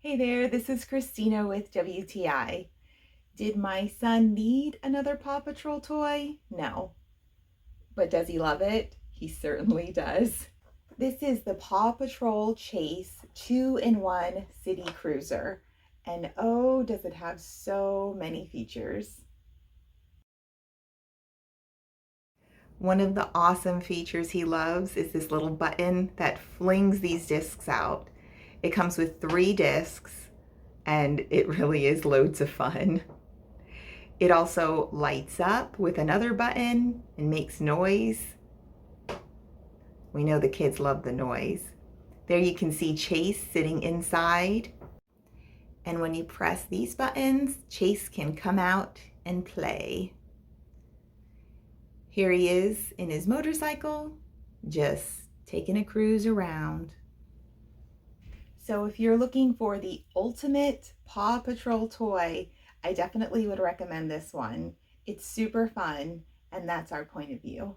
Hey there, this is Christina with WTI. Did my son need another Paw Patrol toy? No. But does he love it? He certainly does. This is the Paw Patrol Chase 2-in-1 City Cruiser. And oh, does it have so many features. One of the awesome features he loves is this little button that flings these discs out. It comes with 3 discs, and it really is loads of fun. It also lights up with another button and makes noise. We know the kids love the noise. There you can see Chase sitting inside. And when you press these buttons, Chase can come out and play. Here he is in his motorcycle, just taking a cruise around. So if you're looking for the ultimate Paw Patrol toy, I definitely would recommend this one. It's super fun, and that's our point of view.